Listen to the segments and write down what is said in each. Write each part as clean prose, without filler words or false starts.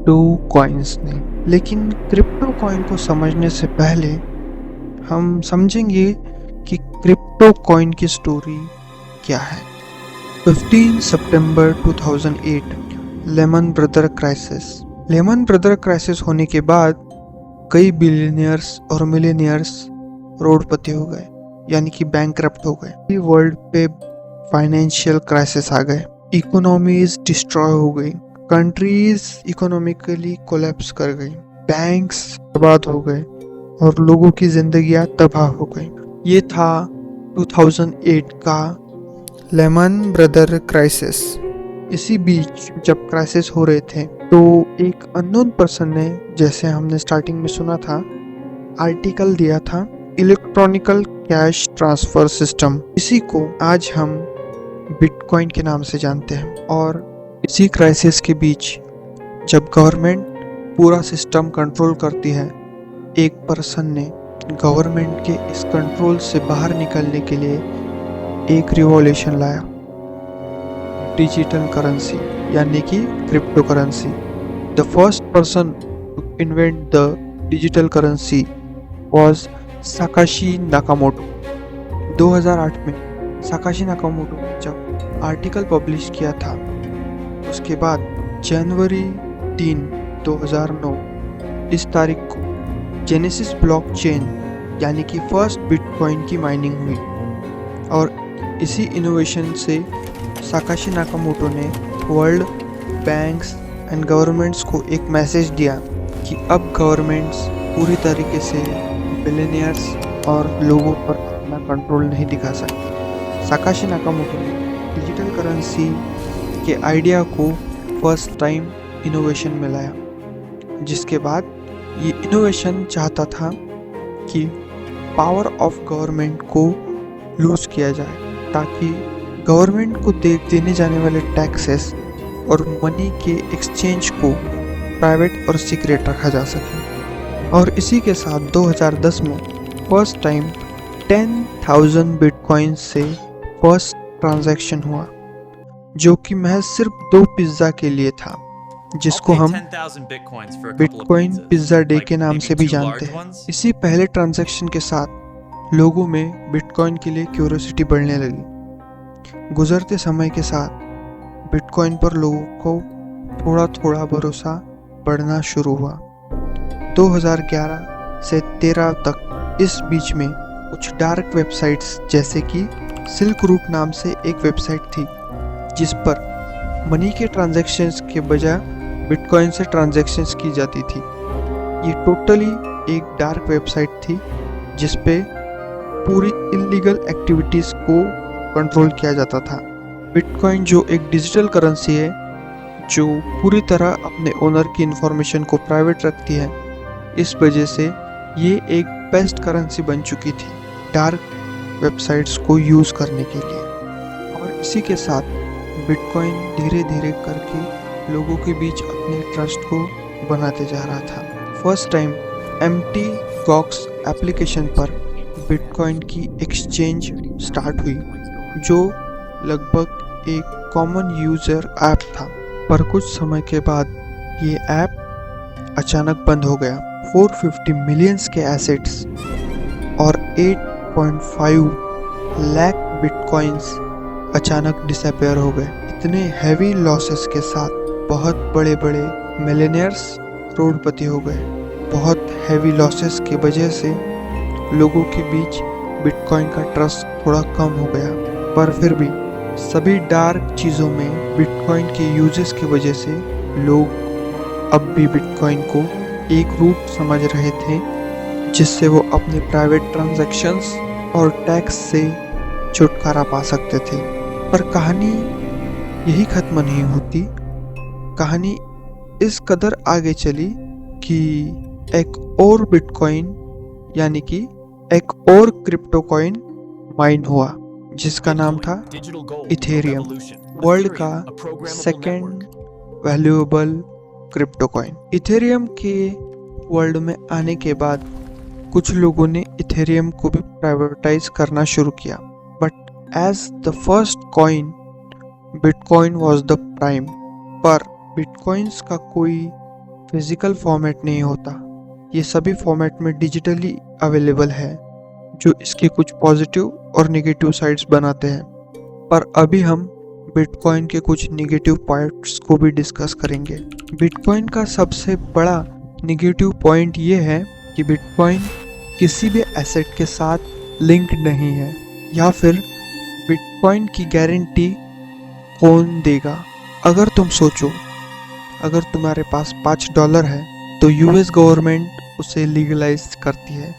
Crypto coins ने। लेकिन crypto coin को समझने से पहले हम समझेंगे कि क्रिप्टो कॉइन की स्टोरी क्या है। 15 सितंबर 2008 लेमन ब्रदर क्राइसिस होने के बाद कई बिलियनियर्स और मिलियनियर्स रोडपति हो गए, यानी कि बैंकरप्ट हो गए। वर्ल्ड पे फाइनेंशियल क्राइसिस आ गए, इकोनॉमीज डिस्ट्रॉय हो गई, कंट्रीज इकोनॉमिकली कोलैप्स कर गई, बैंक्स बर्बाद हो गए और लोगों की जिंदगियां तबाह हो गई। ये था 2008 का लेमन ब्रदर क्राइसिस। इसी बीच जब क्राइसिस हो रहे थे तो एक अननोन पर्सन ने, जैसे हमने स्टार्टिंग में सुना था, आर्टिकल दिया था इलेक्ट्रॉनिकल कैश ट्रांसफर सिस्टम। इसी को आज हम बिटकॉइन के नाम से जानते हैं। और इसी क्राइसिस के बीच जब गवर्नमेंट पूरा सिस्टम कंट्रोल करती है, एक पर्सन ने गवर्नमेंट के इस कंट्रोल से बाहर निकलने के लिए एक रिवॉल्यूशन लाया, डिजिटल करेंसी यानी कि crypto currency. The first person to invent the digital currency was Satoshi Nakamoto. 2008 में साकाशी नाकामोटो ने जब आर्टिकल पब्लिश किया था, उसके बाद जनवरी 3, 2009 इस तारीख को जेनेसिस ब्लॉकचेन यानी कि फर्स्ट बिटकॉइन की माइनिंग हुई। और इसी इनोवेशन से साकाशी नाकामोटो ने वर्ल्ड बैंक्स एंड गवर्नमेंट्स को एक मैसेज दिया कि अब गवर्नमेंट्स पूरी तरीके से बिलियनियर्स और लोगों पर अपना कंट्रोल नहीं दिखा सकते। साकाशी नाकामोटो ने डिजिटल करेंसी के आइडिया को फर्स्ट टाइम इनोवेशन में लाया, जिसके बाद ये इनोवेशन चाहता था कि पावर ऑफ गवर्नमेंट को लूज किया जाए, ताकि गवर्नमेंट को देने जाने वाले टैक्सेस और मनी के एक्सचेंज को प्राइवेट और सीक्रेट रखा जा सके। और इसी के साथ 2010 में फर्स्ट टाइम 10,000 बिटकॉइन से फर्स्ट ट्रांजैक्शन हुआ, जो कि महज सिर्फ 2 पिज्ज़ा के लिए था, जिसको हम बिटकॉइन पिज्ज़ा डे के नाम से भी जानते हैं। इसी पहले ट्रांजैक्शन के साथ लोगों में बिटकॉइन के लिए क्यूरियोसिटी बढ़ने लगी। गुजरते समय के साथ बिटकॉइन पर लोगों को थोड़ा थोड़ा भरोसा बढ़ना शुरू हुआ। 2011 से 13 तक इस बीच में कुछ डार्क वेबसाइट्स, जैसे कि सिल्क रूट नाम से एक वेबसाइट थी, जिस पर मनी के ट्रांजैक्शंस के बजाय बिटकॉइन से ट्रांजैक्शंस की जाती थी। ये टोटली एक डार्क वेबसाइट थी जिस पे पूरी इलीगल एक्टिविटीज़ को कंट्रोल किया जाता था। बिटकॉइन जो एक डिजिटल करेंसी है, जो पूरी तरह अपने ओनर की इंफॉर्मेशन को प्राइवेट रखती है, इस वजह से ये एक बेस्ट करेंसी बन चुकी थी डार्क वेबसाइट्स को यूज़ करने के लिए। और इसी के साथ बिटकॉइन धीरे धीरे करके लोगों के बीच अपने ट्रस्ट को बनाते जा रहा था। First time empty Gox application पर बिटकॉइन की एक्सचेंज स्टार्ट हुई, जो लगभग एक कॉमन यूजर ऐप था। पर कुछ समय के बाद ये ऐप अचानक बंद हो गया। 450 मिलियंस के एसेट्स और 8.5 लाख बिटकॉइंस अचानक डिसअपेयर हो गए। इतने हैवी लॉसेस के साथ बहुत बड़े बड़े मिलियनियर्स करोड़पति हो गए। बहुत हैवी लॉसेस की वजह से लोगों के बीच बिटकॉइन का ट्रस्ट थोड़ा कम हो गया। पर फिर भी सभी डार्क चीज़ों में बिटकॉइन के यूजेस की वजह से लोग अब भी बिटकॉइन को एक रूट समझ रहे थे, जिससे वो अपने प्राइवेट ट्रांजैक्शंस और टैक्स से छुटकारा पा सकते थे। पर कहानी यही खत्म नहीं होती। कहानी इस कदर आगे चली कि एक और बिटकॉइन यानी कि एक और क्रिप्टो कॉइन माइन हुआ, जिसका नाम था इथेरियम, वर्ल्ड का second valuable crypto coin. Ethereum के वर्ल्ड में आने के बाद कुछ लोगों ने इथेरियम को भी प्राइवेटाइज करना शुरू किया, but as the first coin bitcoin was the prime. पर बिटकॉइंस का कोई फिजिकल फॉर्मेट नहीं होता, ये सभी फॉर्मेट में डिजिटली अवेलेबल है, जो इसके कुछ पॉजिटिव और नेगेटिव साइड्स बनाते हैं। पर अभी हम बिटकॉइन के कुछ नेगेटिव पॉइंट्स को भी डिस्कस करेंगे। बिटकॉइन का सबसे बड़ा नेगेटिव पॉइंट ये है कि बिटकॉइन किसी भी एसेट के साथ लिंक नहीं है, या फिर बिटकॉइन की गारंटी कौन देगा। अगर तुम सोचो, अगर तुम्हारे पास $5 है तो यूएस गवर्नमेंट उसे लीगलाइज करती है।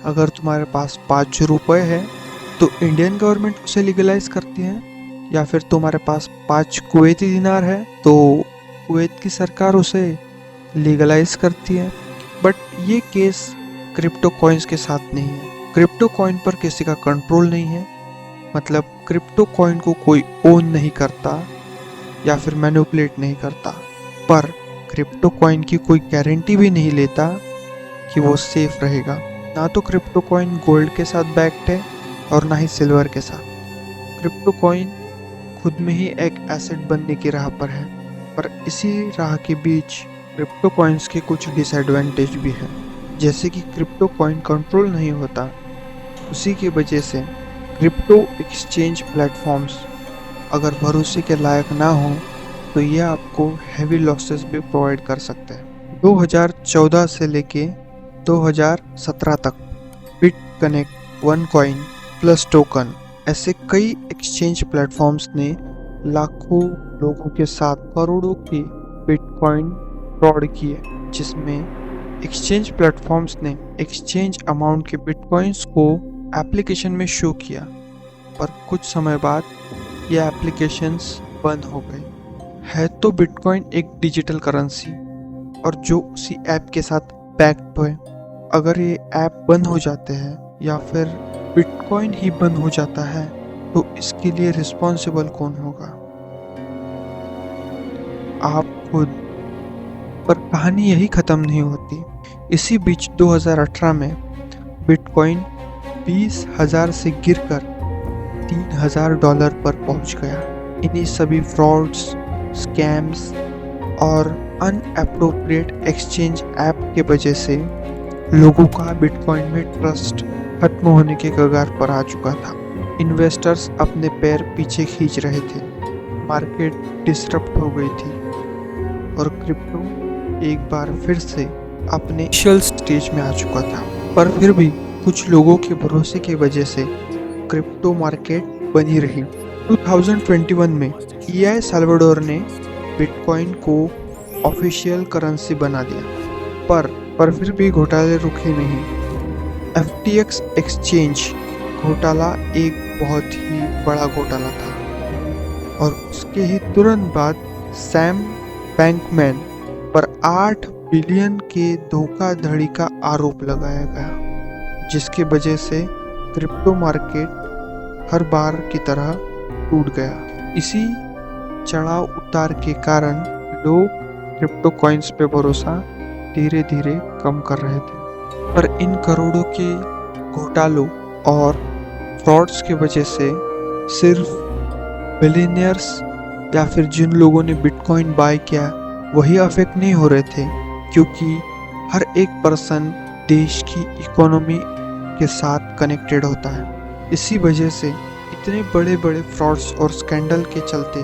अगर तुम्हारे पास ₹5 है तो इंडियन गवर्नमेंट उसे लीगलाइज करती है। या फिर तुम्हारे पास 5 कुवैती दिनार है तो कुवैत की सरकार उसे लीगलाइज करती है। बट ये केस क्रिप्टो कॉइन्स के साथ नहीं है। क्रिप्टो कॉइन पर किसी का कंट्रोल नहीं है, मतलब क्रिप्टो कॉइन को कोई ओन नहीं करता या फिर मैनिपुलेट नहीं करता। पर क्रिप्टो कॉइन की कोई गारंटी भी नहीं लेता कि वो सेफ रहेगा। ना तो क्रिप्टो कॉइन गोल्ड के साथ बैक्ड है और ना ही सिल्वर के साथ। क्रिप्टो कॉइन खुद में ही एक एसेट बनने की राह पर है, पर इसी राह के बीच क्रिप्टो कॉइन्स के कुछ डिसएडवांटेज भी हैं। जैसे कि क्रिप्टो कॉइन कंट्रोल नहीं होता, उसी की वजह से क्रिप्टो एक्सचेंज प्लेटफॉर्म्स अगर भरोसे के लायक ना हो तो ये आपको हैवी लॉसेस भी प्रोवाइड कर सकते हैं। 2014 से लेके 2017 तक बिटकनेक्ट, OneCoin, प्लस टोकन ऐसे कई एक्सचेंज प्लेटफॉर्म्स ने लाखों लोगों के साथ करोड़ों के बिटकॉइन फ्रॉड किए, जिसमें एक्सचेंज प्लेटफॉर्म्स ने एक्सचेंज अमाउंट के बिटकॉइंस को एप्लीकेशन में शो किया, पर कुछ समय बाद ये एप्लीकेशंस बंद हो गए। है तो बिटकॉइन एक डिजिटल करेंसी और जो उसी ऐप के साथ पैक्ड है। अगर ये ऐप बंद हो जाते हैं या फिर बिटकॉइन ही बंद हो जाता है तो इसके लिए रिस्पॉन्सिबल कौन होगा? आप खुद। पर कहानी यही खत्म नहीं होती। इसी बीच 2018 में बिटकॉइन 20,000 से गिरकर $3,000 पर पहुंच गया। इन्हीं सभी फ्रॉड्स, स्कैम्स और अनएप्रोप्रिएट एक्सचेंज ऐप के वजह से लोगों का बिटकॉइन में ट्रस्ट खत्म होने के कगार पर आ चुका था। इन्वेस्टर्स अपने पैर पीछे खींच रहे थे, मार्केट डिसरप्ट हो गई थी और क्रिप्टो एक बार फिर से अपने इनिशियल स्टेज में आ चुका था। पर फिर भी कुछ लोगों के भरोसे की वजह से क्रिप्टो मार्केट बनी रही। 2021 में EI साल्वाडोर ने बिटकॉइन को ऑफिशियल करेंसी बना दिया, पर फिर भी घोटाले रुके नहीं। FTX एक्सचेंज घोटाला एक बहुत ही बड़ा घोटाला था और उसके ही तुरंत बाद सैम बैंकमैन पर 8 बिलियन के धोखाधड़ी का आरोप लगाया गया, जिसके वजह से क्रिप्टो मार्केट हर बार की तरह टूट गया। इसी चढ़ाव उतार के कारण लोग क्रिप्टो कॉइन्स पे भरोसा धीरे धीरे कम कर रहे थे। पर इन करोड़ों के घोटालों और फ्रॉड्स की वजह से सिर्फ बिलियनियर्स या फिर जिन लोगों ने बिटकॉइन बाय किया वही अफेक्ट नहीं हो रहे थे, क्योंकि हर एक पर्सन देश की इकोनॉमी के साथ कनेक्टेड होता है। इसी वजह से इतने बड़े बड़े फ्रॉड्स और स्कैंडल के चलते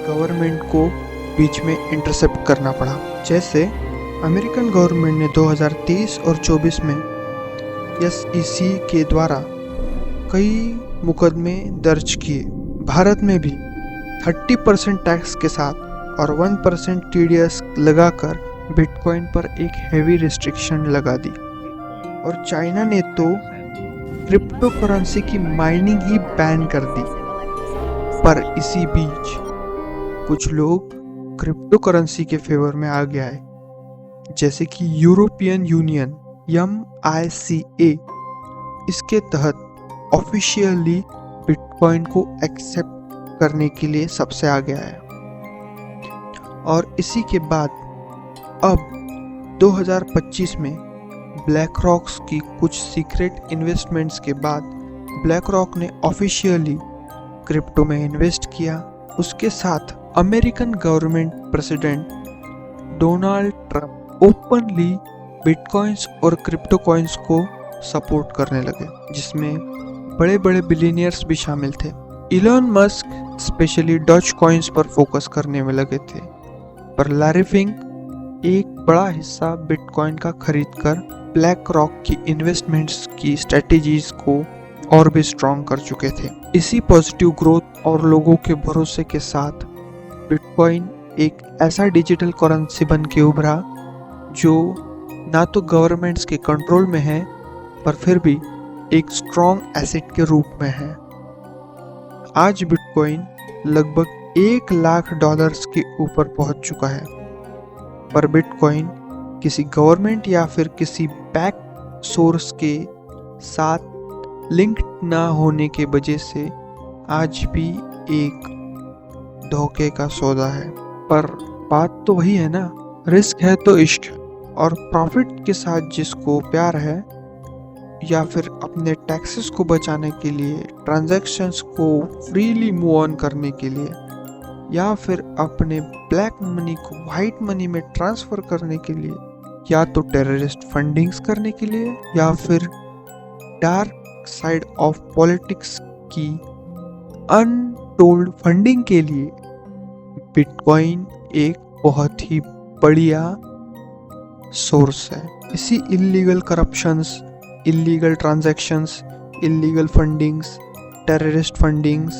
गवर्नमेंट को बीच में इंटरसेप्ट करना पड़ा। जैसे अमेरिकन गवर्नमेंट ने 2023 और 24 में SEC के द्वारा कई मुकदमे दर्ज किए। भारत में भी 30% टैक्स के साथ और 1% TDS लगाकर बिटकॉइन पर एक हैवी रिस्ट्रिक्शन लगा दी। और चाइना ने तो क्रिप्टो करेंसी की माइनिंग ही बैन कर दी। पर इसी बीच कुछ लोग क्रिप्टो करेंसी के फेवर में आगे आए, जैसे कि यूरोपियन यूनियन MICA इसके तहत ऑफिशियली बिटकॉइन को एक्सेप्ट करने के लिए सबसे आगे आया। और इसी के बाद अब 2025 में ब्लैक रॉक्स की कुछ सीक्रेट इन्वेस्टमेंट्स के बाद ब्लैक रॉक ने ऑफिशियली क्रिप्टो में इन्वेस्ट किया। उसके साथ American government president Donald Trump openly bitcoins और क्रिप्टो कॉइंस को सपोर्ट करने लगे, जिसमें बड़े बड़े बिलियनियर्स भी शामिल थे। Elon Musk specially doge coins पर फोकस करने में लगे थे, पर लैरी फिंक एक बड़ा हिस्सा बिटकॉइन का खरीदकर ब्लैक रॉक की इन्वेस्टमेंट्स की स्ट्रेटेजीज को और भी स्ट्रॉन्ग कर चुके थे। इसी पॉजिटिव ग्रोथ और लोगों के भरोसे के साथ बिटकॉइन एक ऐसा डिजिटल करेंसी बन के उभरा जो ना तो गवर्नमेंट्स के कंट्रोल में है, पर फिर भी एक स्ट्रॉन्ग एसेट के रूप में है। आज बिटकॉइन लगभग $1 लाख के ऊपर पहुंच चुका है, पर बिटकॉइन किसी गवर्नमेंट या फिर किसी बैक सोर्स के साथ लिंक ना होने के वजह से आज भी एक धोखे का सौदा है। पर बात तो वही है ना, रिस्क है तो इश्क, और प्रॉफिट के साथ जिसको प्यार है, या फिर अपने टैक्सेस को बचाने के लिए, ट्रांजैक्शंस को फ्रीली मूव ऑन करने के लिए, या फिर अपने ब्लैक मनी को वाइट मनी में ट्रांसफर करने के लिए, या तो टेररिस्ट फंडिंग्स करने के लिए, या फिर डार्क साइड ऑफ पॉलिटिक्स की अनटोल्ड फंडिंग के लिए, बिटकॉइन एक बहुत ही बढ़िया सोर्स है। इसी illegal corruptions, illegal transactions, illegal fundings, terrorist fundings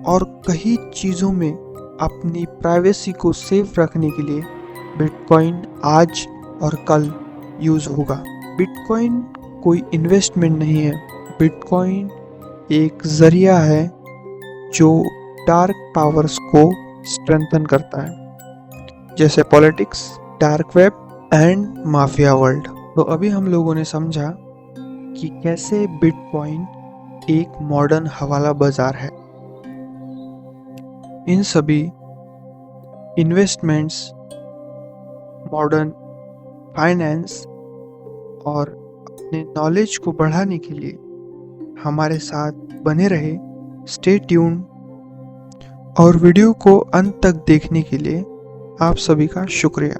और कई चीज़ों में अपनी प्राइवेसी को सेफ रखने के लिए बिटकॉइन आज और कल यूज़ होगा। बिटकॉइन कोई इन्वेस्टमेंट नहीं है, बिटकॉइन एक जरिया है जो डार्क पावर्स को स्ट्रेंथन करता है, जैसे politics, dark web and mafia world. तो अभी हम लोगों ने समझा कि कैसे बिटकॉइन एक मॉडर्न हवाला बाजार है। इन सभी इन्वेस्टमेंट्स, मॉडर्न फाइनेंस और अपने नॉलेज को बढ़ाने के लिए हमारे साथ बने रहे। स्टे ट्यून, और वीडियो को अंत तक देखने के लिए आप सभी का शुक्रिया।